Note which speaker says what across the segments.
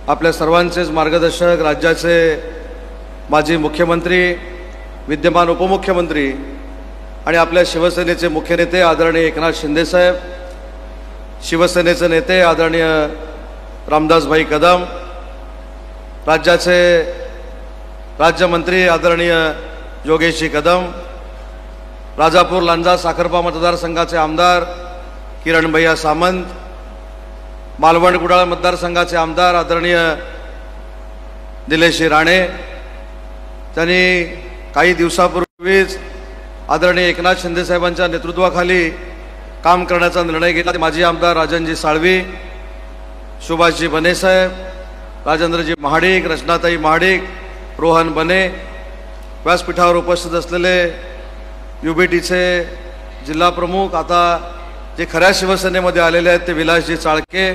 Speaker 1: आपल्या सर्वांचेच मार्गदर्शक, राज्याचे माजी मुख्यमंत्री, विद्यमान उपमुख्यमंत्री आणि आपल्या शिवसेनेचे मुख्य नेते आदरणीय एकनाथ शिंदे साहेब, शिवसेनेचे नेते आदरणीय रामदासभाई कदम, राज्याचे राज्यमंत्री आदरणीय योगेशजी कदम, राजापूर लांजा साखरपा मतदारसंघाचे आमदार किरण भैया सामंत, मालवण कुडाळ मतदारसंघाचे आमदार आदरणीय निलेश राणे, त्यांनी काही दिवसापूर्वीच आदरणीय एकनाथ शिंदे साहेबांच्या नेतृत्वाखाली काम करण्याचा निर्णय घेतला। माजी आमदार राजनजी साळवी, सुभाषजी बने साहेब, राजेंद्रजी महाडिक, रचनाताई महाडिक, रोहन बने, व्यासपीठावर उपस्थित असलेले युबीटीचे जिल्हा प्रमुख, आता जे खऱ्या शिवसेनेमध्ये आलेले आहेत ते विलासजी चाळके,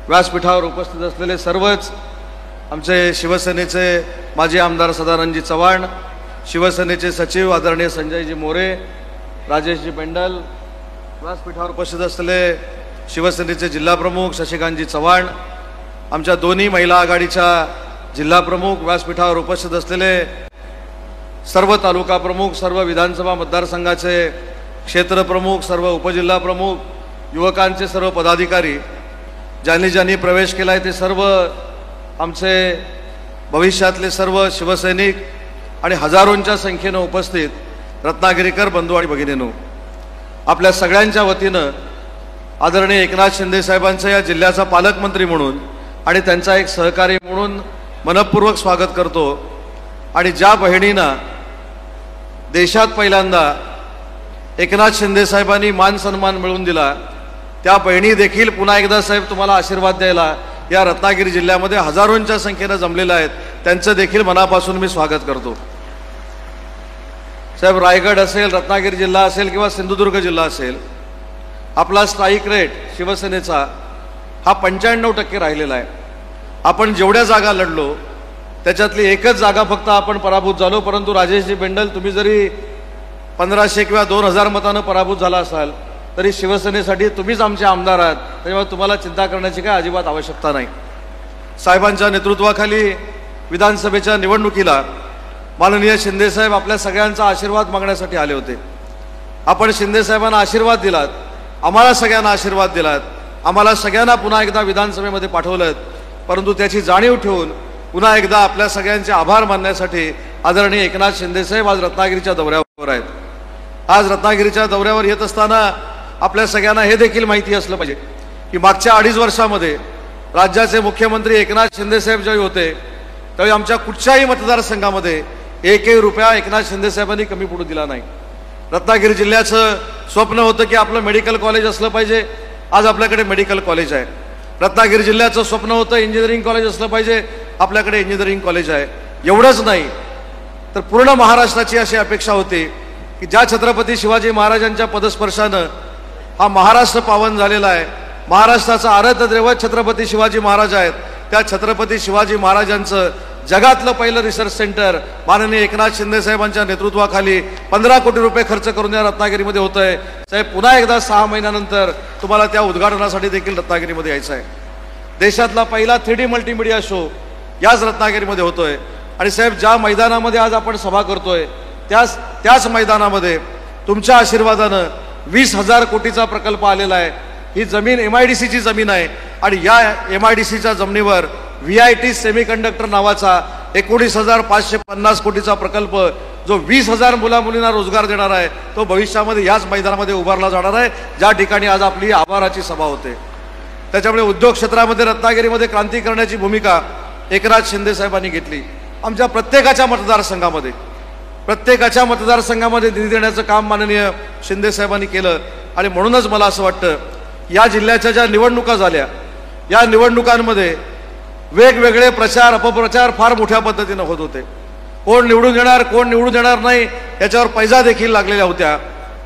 Speaker 1: व्यासपीठावर उपस्थित असलेले सर्वच आमचे शिवसेनेचे माजी आमदार सदानंदजी चव्हाण, शिवसेनेचे सचिव आदरणीय संजयजी मोरे, राजेशजी बेंडल, व्यासपीठावर उपस्थित असलेले शिवसेनेचे जिल्हा प्रमुख शशिकांतजी चव्हाण, आमच्या दोन्ही महिला आघाडीच्या जिल्हा प्रमुख, व्यासपीठावर उपस्थित असलेले सर्व तालुका प्रमुख, सर्व विधानसभा मतदारसंघाचे क्षेत्र प्रमुख, सर्व उपजिल्हा प्रमुख, युवकांचे सर्व पदाधिकारी, ज्यांनी ज्यांनी प्रवेश केला आहे ते सर्व आमचे भविष्यातले सर्व शिवसैनिक आणि हजारोंच्या संख्येनं उपस्थित रत्नागिरीकर बंधू आणि भगिनींनो, आपल्या सगळ्यांच्या वतीनं आदरणीय एकनाथ शिंदे साहेबांचं या जिल्ह्याचा पालकमंत्री म्हणून आणि त्यांचा एक सहकारी म्हणून मनपूर्वक स्वागत करतो। आणि ज्या बहिणींना देशात पहिल्यांदा एकनाथ शिंदे साहेबांनी मान सन्मान मिळवून दिला, त्या बहिणी देखील पुन्हा एकदा साहेब तुम्हाला आशीर्वाद द्यायला या रत्नागिरी जिल्ह्यामध्ये हजारोंच्या संख्येनं जमलेल्या आहेत, त्यांचं देखील मनापासून मी स्वागत करतो। साहेब, रायगड असेल, रत्नागिरी जिल्हा असेल किंवा सिंधुदुर्ग जिल्हा असेल, आपला स्ट्राईक रेट शिवसेनेचा हा 95% राहिलेला आहे। आपण जेवढ्या जागा लढलो त्याच्यातली एकच जागा फक्त आपण पराभूत झालो, परंतु राजेशजी बेंडल, तुम्ही जरी 1500 किंवा 2000 मतानं पराभूत झाला असाल तरी शिवसेनेसाठी तुम्हीच आमचे आमदार आहात, त्यामुळे तुम्हाला चिंता करण्याची काय अजिबात आवश्यकता नाही। साहेबांच्या नेतृत्वाखाली विधानसभेच्या निवडणुकीला माननीय शिंदे साहेब आपल्या सगळ्यांचा आशीर्वाद मागण्यासाठी आले होते। आपण शिंदे साहेबांना आशीर्वाद दिलात, आम्हाला सगळ्यांना आशीर्वाद दिलात, आम्हाला सगळ्यांना पुन्हा एकदा विधानसभेमध्ये पाठवलं, परंतु त्याची जाणीव ठेवून पुन्हा एकदा आपल्या सगळ्यांचे आभार मानण्यासाठी आदरणीय एकनाथ शिंदे साहेब आज रत्नागिरीच्या दौऱ्यावर आहेत। आज रत्नागिरीच्या दौऱ्यावर येत असताना आपल्या सगळ्यांना हे देखील माहिती असलं पाहिजे की मागच्या 2.5 वर्षामध्ये राज्याचे मुख्यमंत्री एकनाथ शिंदे साहेब ज्यावेळी होते त्यावेळी आमच्या कुठच्याही मतदारसंघामध्ये एकही रुपया एकनाथ शिंदे साहेबांनी कमी पडू दिला नाही। रत्नागिरी जिल्ह्याचं स्वप्न होतं की आपलं मेडिकल कॉलेज असलं पाहिजे, आज आपल्याकडे मेडिकल कॉलेज आहे। रत्नागिरी जिल्ह्याचं स्वप्न होतं इंजिनिअरिंग कॉलेज असलं पाहिजे, आपल्याकडे इंजिनिअरिंग कॉलेज आहे। एवढंच नाही तर पूर्ण महाराष्ट्राची अशी अपेक्षा होती की ज्या छत्रपती शिवाजी महाराजांच्या पदस्पर्शानं हा महाराष्ट्र पावन झालेला आहे, महाराष्ट्राचा आराध्य दैवत छत्रपती शिवाजी महाराज आहेत, त्या छत्रपती शिवाजी महाराजांचं जगातलं पहिलं रिसर्च सेंटर माननीय एकनाथ शिंदे साहेबांच्या नेतृत्वाखाली 15 कोटी रुपये खर्च करून या रत्नागिरीमध्ये होत आहे। साहेब, पुन्हा एकदा 6 महिन्यानंतर तुम्हाला त्या उद्घाटनासाठी देखील रत्नागिरीमध्ये यायचं आहे। देशातला पहिला 3D मल्टीमीडिया शो याच रत्नागिरीमध्ये होतोय। आणि साहेब, ज्या मैदानामध्ये आज आपण सभा करतोय त्याच मैदानामध्ये तुमच्या आशीर्वादानं 20,000 कोटीचा प्रकल्प आलेला आहे। ही जमीन MIDCची जमीन आहे आणि या MIDCच्या जमिनीवर VIT सेमीकंडक्टर नावाचा 19,550 कोटीचा प्रकल्प जो 20,000 मुलामुलींना रोजगार देणार आहे तो भविष्यामध्ये याच मैदानामध्ये उभारला जाणार आहे, ज्या ठिकाणी आज आपली आभाराची सभा होते। त्याच्यामुळे उद्योग क्षेत्रामध्ये रत्नागिरीमध्ये क्रांती करण्याची भूमिका एकनाथ शिंदे साहेबांनी घेतली। आमच्या प्रत्येकाच्या मतदारसंघामध्ये निधी देण्याचं काम माननीय शिंदे साहेबांनी केलं। आणि म्हणूनच मला असं वाटतं या जिल्ह्याच्या ज्या निवडणुका झाल्या या निवडणुकांमध्ये वेगवेगळे प्रचार अपप्रचार फार मोठ्या पद्धतीनं होत होते। कोण निवडून येणार कोण निवडून येणार नाही याच्यावर पैजा देखील लागलेल्या होत्या,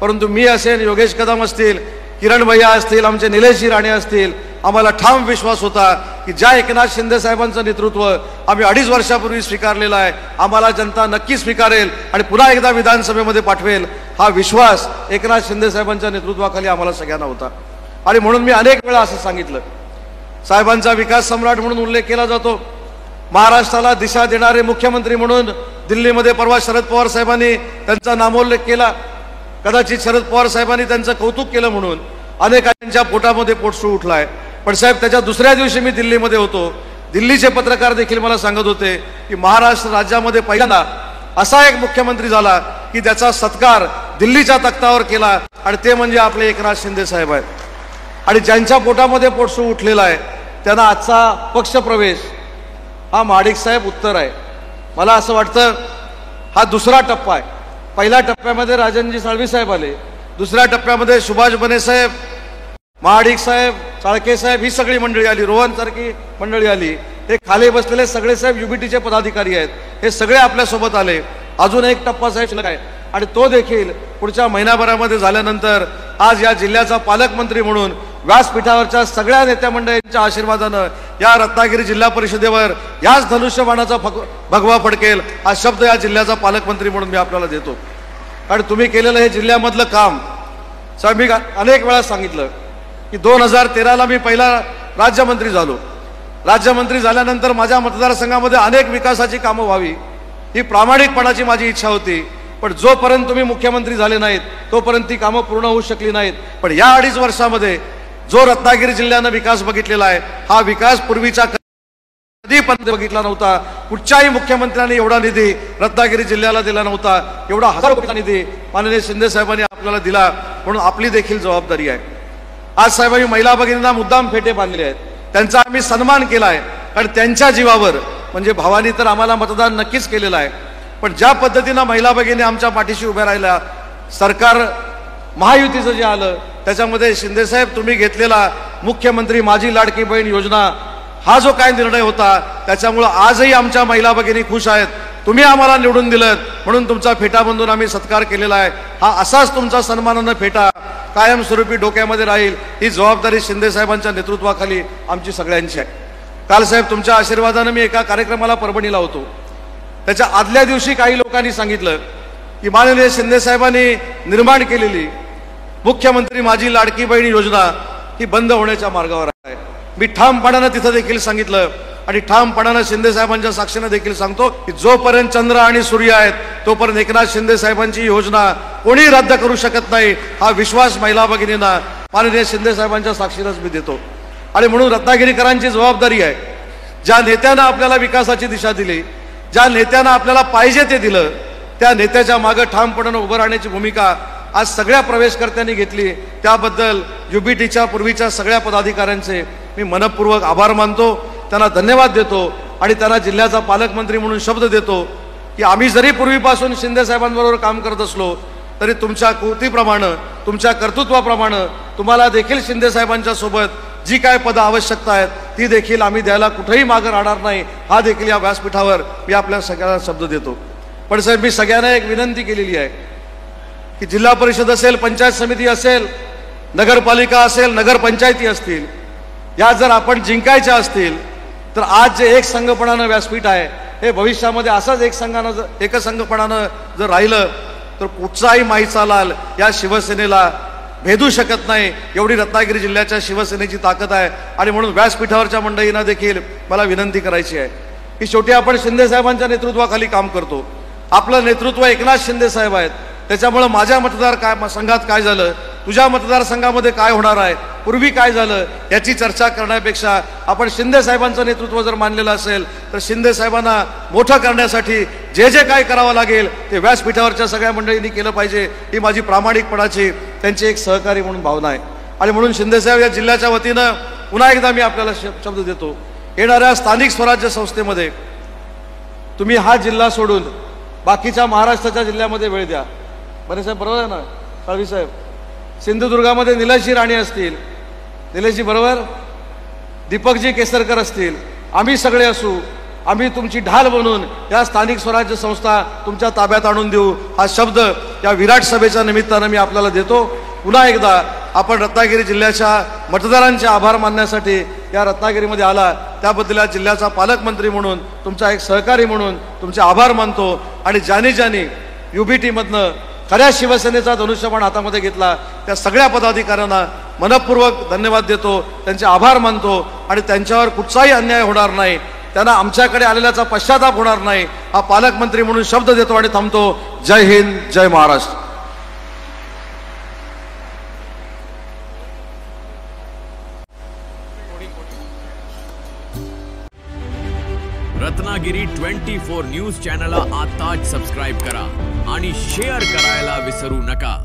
Speaker 1: परंतु मी असेल, योगेश कदम असतील, किरण भैया असतील, आमचे निलेशजी राणे असतील, आम्हाला ठाम विश्वास होता की ज्या एकनाथ शिंदे साहेबांचं नेतृत्व आम्ही 2.5 वर्षापूर्वी स्वीकारलेलं आहे, आम्हाला जनता नक्की स्वीकारेल आणि पुन्हा एकदा विधानसभेमध्ये पाठवेल, हा विश्वास एकनाथ शिंदे साहेबांच्या नेतृत्वाखाली आम्हाला सगळ्यांना होता। आणि म्हणून मी अनेक वेळा असं सांगितलं, साहेबांचा विकास सम्राट म्हणून उल्लेख केला जातो. महाराष्ट्राला दिशा देणारे मुख्यमंत्री म्हणून दिल्लीमध्ये परवा शरद पवार साहेबांनी त्यांचा नामोल्लेख केला. कदाचित शरद पवार साहेबांनी त्यांचं कौतुक केलं म्हणून अनेकांच्या पोटामध्ये पोटसूळ उठलाय. पण साहेब, त्याच्या दुसऱ्या दिवशी मी दिल्लीमध्ये होतो. दिल्लीचे पत्रकार देखील मला सांगत होते की महाराष्ट्र राज्यामध्ये पहिल्यांदा असा एक मुख्यमंत्री झाला की त्याचा सत्कार दिल्लीच्या तख्तावर केला, आणि ते म्हणजे आपले एकनाथ शिंदे साहेब आहेत. आणि ज्यांच्या पोटामध्ये पोटसूळ उठलेला आहे त्यांना आजचा पक्षप्रवेश हा महाडिक साहेब उत्तर आहे. मला असं वाटतं हा दुसरा टप्पा आहे. पहिल्या टप्प्यामध्ये राजनजी साळवी साहेब आले, दुसऱ्या टप्प्यामध्ये सुभाष बने साहेब, महाडिक साहेब, चाळके साहेब, ही सगळी मंडळी आली, रोहन सारखी मंडळी आली. हे खाली बसलेले सगळे साहेब युबीटीचे पदाधिकारी आहेत, हे सगळे आपल्यासोबत आले. अजून एक टप्पा साहेब शिल्लक आहे, आणि तो देखील पुढच्या महिनाभरामध्ये झाल्यानंतर आज या जिल्ह्याचा पालकमंत्री म्हणून व्यासपीठावरच्या सगळ्या नेत्या मंडळींच्या आशीर्वादानं या रत्नागिरी जिल्हा परिषदेवर याच धनुष्यबाणाचा भगवा फडकेल हा शब्द या जिल्ह्याचा पालकमंत्री म्हणून मी आपल्याला देतो. कारण तुम्ही केलेलं हे जिल्ह्यामधलं काम साहेब, मी अनेक वेळा सांगितलं की 2013ला मी पहिला राज्यमंत्री झालो. राज्यमंत्री झाल्यानंतर माझ्या मतदारसंघामध्ये अनेक विकासाची कामं व्हावी ही प्रामाणिकपणाची माझी इच्छा होती. पण जोपर्यंत तुम्ही मुख्यमंत्री झाले नाहीत तोपर्यंत ती कामं पूर्ण होऊ शकली नाहीत. पण या 2.5 वर्षामध्ये जो रत्नागिरी जिल्ह्यानं विकास बघितलेला आहे हा विकास पूर्वीचा कधी पण बघितला नव्हता. कुठच्याही मुख्यमंत्र्यांनी एवढा निधी रत्नागिरी जिल्ह्याला दिला नव्हता. एवढा हजारो कोटीचा निधी माननीय शिंदे साहेबांनी आपल्याला दिला, म्हणून आपली देखील जबाबदारी आहे. आज साहेबांनी महिला भगिनींना मुद्दाम फेटे बांधले आहेत, त्यांचा आम्ही सन्मान केला आहे. कारण त्यांच्या जीवावर म्हणजे भावानी तर आम्हाला मतदान नक्कीच केलेलं आहे, पण ज्या पद्धतीनं महिला भगिनी आमच्या पाठीशी उभ्या राहिल्या, सरकार महायुतीचं जे आलं त्याच्यामध्ये शिंदेसाहेब तुम्ही घेतलेला मुख्यमंत्री माझी लाडकी बहीण योजना हा जो काय निर्णय होता त्याच्यामुळं आजही आमच्या महिला भगिनी खुश आहेत. तुम्ही आम्हाला निवडून दिलं म्हणून तुमचा फेटा बांधून आम्ही सत्कार केलेला आहे. हा असाच तुमचा सन्मानानं फेटा कायमस्वरूपी डोक्यामध्ये राहील. ही जबाबदारी शिंदे साहेबांच्या नेतृत्वाखाली आमची सगळ्यांची आहे. काल साहेब तुमच्या आशीर्वादानं मी एका कार्यक्रमाला परभणीला होतो. त्याच्या आदल्या दिवशी काही लोकांनी सांगितलं की माननीय शिंदे साहेबांनी निर्माण केलेली मुख्यमंत्री माझी लाडकी बहीण योजना ही बंद होण्याच्या मार्गावर आहे. मी ठामपणानं तिथं देखील सांगितलं आणि ठामपणानं शिंदे साहेबांच्या साक्षीनं देखील सांगतो की जोपर्यंत चंद्र आणि सूर्य आहेत तोपर्यंत एकनाथ शिंदे साहेबांची योजना कोणी रद्द करू शकत नाही. हा विश्वास महिला भगिनींना माननीय शिंदे साहेबांच्या साक्षीनंच मी देतो. आणि म्हणून रत्नागिरीकरांची जबाबदारी आहे, ज्या नेत्यानं आपल्याला विकासाची दिशा दिली, ज्या नेत्यानं आपल्याला पाहिजे ते दिलं, त्या नेत्याच्या मागे ठामपणानं उभं राहण्याची भूमिका आज सगळ्या प्रवेशकर्त्यांनी घेतली. त्याबद्दल युबीटीच्या पूर्वीच्या सगळ्या पदाधिकाऱ्यांचे मी मनपूर्वक आभार मानतो, त्यांना धन्यवाद देतो आणि त्यांना जिल्ह्याचा पालकमंत्री म्हणून शब्द देतो की आम्ही जरी पूर्वीपासून शिंदे साहेबांबरोबर काम करत असलो तरी तुमच्या कृतीप्रमाणे तुमच्या कर्तृत्वाप्रमाणे तुम्हाला देखील शिंदे साहेबांच्या सोबत जी काय पदं आवश्यकता आहेत ती देखील आम्ही द्यायला कुठेही मागे राहणार नाही. हा देखील या व्यासपीठावर मी आपल्या सगळ्यांना शब्द देतो. पण साहेब मी सगळ्यांना एक विनंती केलेली आहे की जिल्हा परिषद असेल, पंचायत समिती असेल, नगरपालिका असेल, नगरपंचायती असतील, या जर आपण जिंकायच्या असतील तर आज जे एक संघपणानं व्यासपीठ आहे हे भविष्यामध्ये असाच एकसंघपणानं जर राहिलं तर कुठचाही माईचा लाल या शिवसेनेला भेदू शकत नाही. एवढी रत्नागिरी जिल्ह्याच्या शिवसेनेची ताकद आहे. आणि म्हणून व्यासपीठावरच्या मंडळींना देखील मला विनंती करायची आहे की शेवटी आपण शिंदे साहेबांच्या नेतृत्वाखाली काम करतो. आपलं नेतृत्व एकनाथ शिंदे साहेब आहेत. त्याच्यामुळं माझ्या संघात काय झालं, तुझ्या मतदारसंघामध्ये काय होणार आहे, पूर्वी काय झालं याची चर्चा करण्यापेक्षा आपण शिंदे साहेबांचं नेतृत्व जर मानलेलं असेल तर शिंदे साहेबांना मोठं करण्यासाठी जे जे काय करावं लागेल ते व्यासपीठावरच्या सगळ्या मंडळींनी केलं पाहिजे. ही माझी प्रामाणिकपणाची त्यांची एक सहकारी म्हणून भावना आहे. आणि म्हणून शिंदे साहेब या जिल्ह्याच्या वतीनं पुन्हा एकदा मी आपल्याला शब्द देतो, येणाऱ्या स्थानिक स्वराज्य संस्थेमध्ये तुम्ही हा जिल्हा सोडून बाकीच्या महाराष्ट्राच्या जिल्ह्यामध्ये वेळ द्या. बरे साहेब बरोबर आहे ना, साळवी साहेब? सिंधुदुर्गामध्ये निलेशजी राणे असतील, निलेशजी बरोबर, दीपकजी केसरकर असतील, आम्ही सगळे असू, आम्ही तुमची ढाल बनून या स्थानिक स्वराज्य संस्था तुमच्या ताब्यात आणून देऊ. हा शब्द या विराट सभेच्या निमित्तानं मी आपल्याला देतो. पुन्हा एकदा आपण रत्नागिरी जिल्ह्याच्या मतदारांचे आभार मानण्यासाठी या रत्नागिरीमध्ये आला त्याबद्दल या जिल्ह्याचा पालकमंत्री म्हणून तुमचा एक सहकारी म्हणून तुमचे आभार मानतो. आणि ज्यांनी युबीटीमधनं खऱ्या शिवसेनेचा धनुष्यबाण हातामध्ये घेतला त्या सगळ्या पदाधिकाऱ्यांना मनपूर्वक धन्यवाद देतो, त्यांचे आभार मानतो आणि त्यांच्यावर कुठचाही अन्याय होणार नाही, त्यांना आमच्याकडे आलेल्याचा पश्चाताप होणार नाही हा पालकमंत्री म्हणून शब्द देतो आणि थांबतो. जय हिंद, जय महाराष्ट्र.
Speaker 2: रत्नागिरी 24 न्यूज चॅनलला आताच सबस्क्राइब करा आणि शेअर करायला विसरू नका.